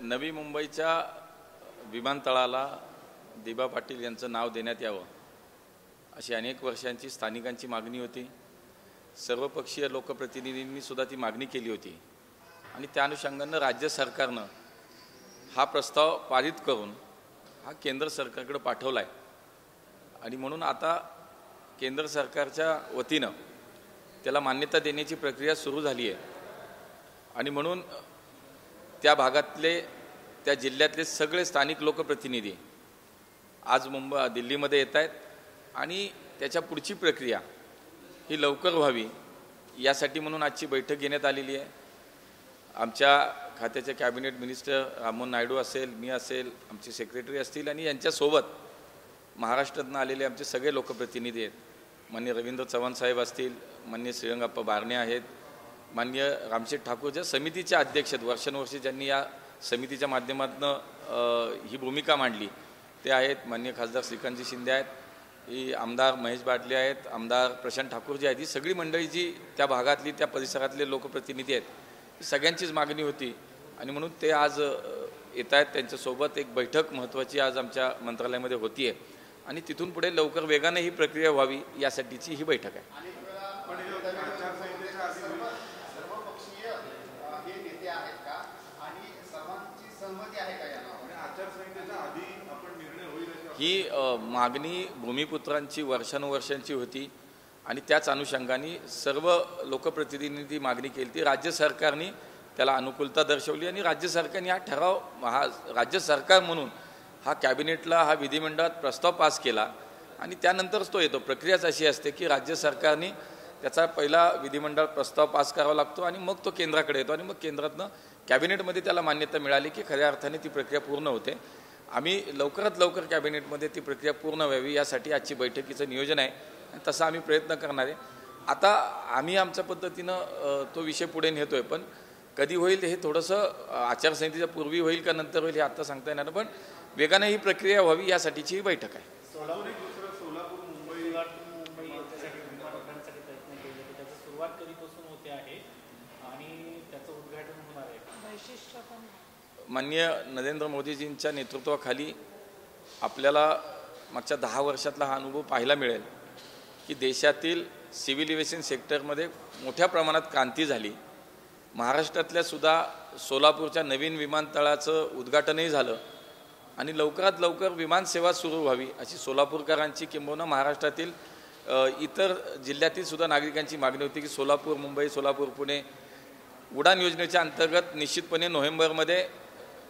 नवी मुंबईच्या विमानतळाला दिबा पाटील यांचं नाव देण्यात यावं अशी अनेक वर्षांची स्थानिकांची मागणी होती। सर्वपक्षीय लोकप्रतिनिधींनी सुद्धा ती मागणी केली होती आणि त्या अनुषंगाने राज्य सरकारनं हा प्रस्ताव पारित करून हा केंद्र सरकारकडे पाठवला आहे आणि म्हणून आता केंद्र सरकारच्या वतीनं त्याला मान्यता देण्याची प्रक्रिया सुरू झाली आहे आणि म्हणून त्या भागातले त्या जिल्ह्यातले सगळे स्थानिक लोकप्रतिनिधी आज दिल्लीमध्ये येत आहेत आणि त्याच्या पुढची प्रक्रिया ही लवकर व्हावी यासाठी म्हणून आजची बैठक घेण्यात आलेली आहे। आमच्या खात्याचे कॅबिनेट मिनिस्टर राममोहन नायडू असेल, मी असेल, आमचे सेक्रेटरी असतील आणि यांच्यासोबत महाराष्ट्रातून आलेले आमचे सगळे लोकप्रतिनिधी आहेत। माननीय रवींद्र चव्हाण साहेब असतील, माननीय श्रीरंगाप्पा बारणे आहेत, माननीय रामशेठ ठाकूर ज्या समितीचे अध्यक्ष आहेत, वर्षानुवर्षे ज्यांनी या समितीच्या माध्यमातून ही भूमिका मांडली ते आहेत। माननीय खासदार श्रीकांतजी शिंदे आहेत, ही आमदार महेश बाटले आहेत, आमदार प्रशांत ठाकूर जी आहेत, ही सगळी मंडळी जी त्या भागातली त्या परिसरातले लोकप्रतिनिधी आहेत सगळ्यांचीच मागणी होती आणि म्हणून ते आज येत आहेत। त्यांच्यासोबत एक बैठक महत्त्वाची आज आमच्या मंत्रालयामध्ये होती आहे आणि तिथून पुढे लवकर वेगाने ही प्रक्रिया व्हावी यासाठीची ही बैठक आहे। ही मागणी भूमिपुत्रांची वर्षानुवर्षांची होती आणि त्याच अनुषंगाने सर्व लोकप्रतिनिधींनी मागणी केली ती राज्य सरकारने त्याला अनुकूलता दर्शवली आणि राज्य सरकारने हा ठराव राज्य सरकार म्हणून हा कॅबिनेटला हा विधिमंडळात प्रस्ताव पास केला आणि त्यानंतरच तो येतो। प्रक्रियाच अशी असते की राज्य सरकारने त्याचा पहिला विधिमंडळ प्रस्ताव पास करावा लागतो आणि मग तो केंद्राकडे येतो आणि मग केंद्रातनं कॅबिनेटमध्ये त्याला मान्यता मिळाली की खऱ्या अर्थाने ती प्रक्रिया पूर्ण होते। आम्ही लवकरात लवकर कॅबिनेटमध्ये ती प्रक्रिया पूर्ण व्हावी यासाठी आजची बैठकीचं नियोजन आहे आणि तसा आम्ही प्रयत्न करणार आहे। आता आम्ही आमच्या पद्धतीनं तो विषय पुढे नेतोय, पण कधी होईल हे थोडंसं आचारसंहितेच्या पूर्वी होईल का नंतर होईल हे आता सांगता येणार, पण वेगाने ही प्रक्रिया व्हावी यासाठीची ही बैठक आहे। माननीय नरेंद्र मोदीजींच्या नेतृत्वाखाली आपल्याला मागच्या 10 वर्षातला हा अनुभव पाहायला मिळेल की देशातील सिव्हिल एव्हिएशन सेक्टरमध्ये मोठ्या प्रमाणात क्रांती झाली। महाराष्ट्रातल्या सुद्धा सोलापूरच्या नवीन विमानतळाचं उद्घाटनही झालं आणि लवकरात लवकर विमानसेवा सुरू व्हावी अशी सोलापूरकरांची किंबहुना महाराष्ट्रातील इतर जिल्ह्यातील सुद्धा नागरिकांची मागणी होती की सोलापूर मुंबई, सोलापूर पुणे उडान योजनेच्या अंतर्गत निश्चितपणे नोव्हेंबरमध्ये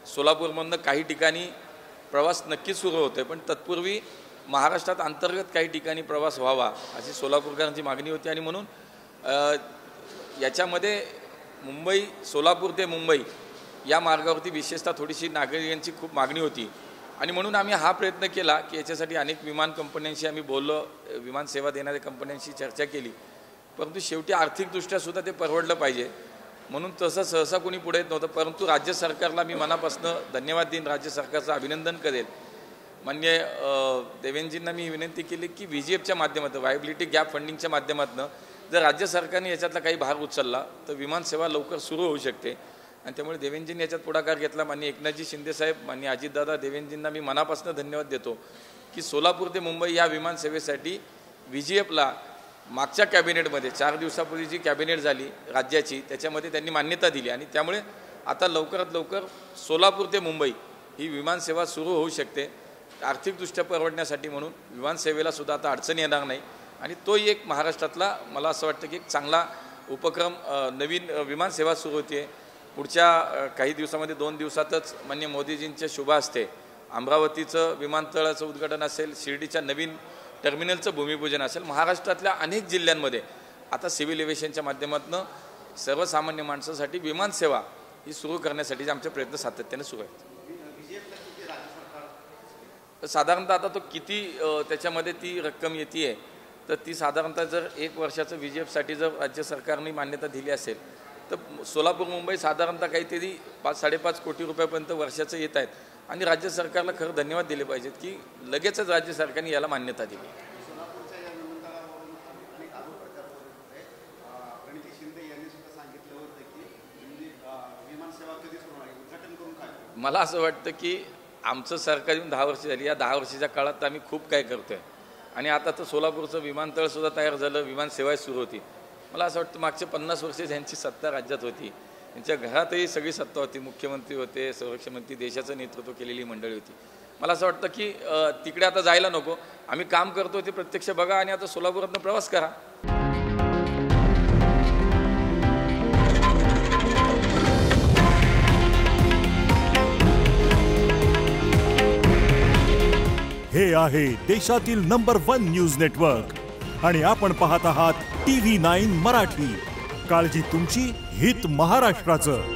सोलापूरमधून काही ठिकाणी प्रवास नक्कीच सुरू होते, पण तत्पूर्वी महाराष्ट्रात अंतर्गत काही ठिकाणी प्रवास व्हावा अशी सोलापूरकरांची मागणी होती आणि म्हणून याच्यामध्ये मुंबई सोलापूर ते मुंबई या मार्गावरती विशेषतः थोडीशी नागरिकांची खूप मागणी होती आणि म्हणून आम्ही हा प्रयत्न केला की याच्यासाठी अनेक विमान कंपन्यांशी आम्ही बोललो, विमानसेवा देणाऱ्या कंपन्यांशी चर्चा केली, परंतु शेवटी आर्थिकदृष्ट्या सुद्धा ते परवडलं पाहिजे म्हणून तसं सहसा कोणी पुढे येत नव्हतं। परंतु राज्य सरकारला मी मनापासून धन्यवाद देईन, राज्य सरकारचं अभिनंदन करेल। माननीय देवेंद्रजींना मी विनंती केली की VGFच्या माध्यमातून व्हायबिलिटी गॅप फंडिंगच्या माध्यमातून जर राज्य सरकारने याच्यातला काही भाग उचलला तर विमानसेवा लवकर सुरू होऊ शकते आणि त्यामुळे देवेंद्रजींनी याच्यात पुढाकार घेतला। माननीय एकनाथजी शिंदेसाहेब, माननीय अजितदादा, देवेंद्रजींना मी मनापासून धन्यवाद देतो की सोलापूर ते मुंबई या विमानसेवेसाठी VGFला मागच्या कॅबिनेटमध्ये 4 दिवसापूर्वी जी कॅबिनेट झाली राज्याची त्याच्यामध्ये त्यांनी मान्यता दिली आणि त्यामुळे आता लवकरात लवकर सोलापूर ते मुंबई ही विमानसेवा सुरू होऊ शकते। आर्थिकदृष्ट्या परवडण्यासाठी म्हणून विमानसेवेला सुद्धा आता अडचण येणार नाही आणि तोही एक महाराष्ट्रातला मला असं वाटतं की एक चांगला उपक्रम, नवीन विमानसेवा सुरू होते। पुढच्या काही दिवसामध्ये 2 दिवसातच माननीय मोदीजींच्या शुभ हस्ते अमरावतीचं विमानतळाचं उद्घाटन असेल, शिर्डीच्या नवीन टर्मिनलचं भूमिपूजन असेल। महाराष्ट्रातल्या अनेक जिल्ह्यांमध्ये आता सिव्हिल एव्हिएशनच्या माध्यमातून सर्वसामान्य माणसासाठी विमानसेवा ही सुरू करण्यासाठी आमचे प्रयत्न सातत्याने सुरू आहेत। साधारणतः आता तो किती त्याच्यामध्ये ती रक्कम येते तर ती साधारणतः जर 1 वर्षाचं VGFसाठी जर राज्य सरकारने मान्यता दिली असेल तर सोलापूर मुंबई साधारणतः काहीतरी 5-5.5 कोटी रुपयापर्यंत वर्षाचं येत आहेत आणि राज्य सरकारला खरं धन्यवाद दिले पाहिजेत की लगेचच राज्य सरकारने याला मान्यता दिली। शिंदे यांनी सुद्धा सांगितलं होतं की विमानसेवा कधी सुरू होणार, उद्घाटन करून काय मला असं वाटतं की आमचं सरकार येऊन 10 वर्ष झाली. या 10 वर्षाच्या काळात आम्ही खूप काय करतोय आणि आता तर सोलापूरचं विमानतळसुद्धा तयार झालं, विमानसेवा सुरू होती. मला असं वाटतं मागचे 50 वर्ष ज्यांची सत्ता राज्यात होती त्यांच्या घरातही सगळी सत्ता होती, मुख्यमंत्री होते, संरक्षण मंत्री, देशाचं नेतृत्व केलेली मंडळी होती. मला असं वाटतं की तिकडे आता जायला नको, आम्ही काम करतो ते प्रत्यक्ष बघा आणि आता सोलापुरातनं प्रवास करा. हे आहे देशातील नंबर 1 न्यूज नेटवर्क आणि आपण पाहत आहात TV9 मराठी. काळजी तुमची, हित महाराष्ट्राचं.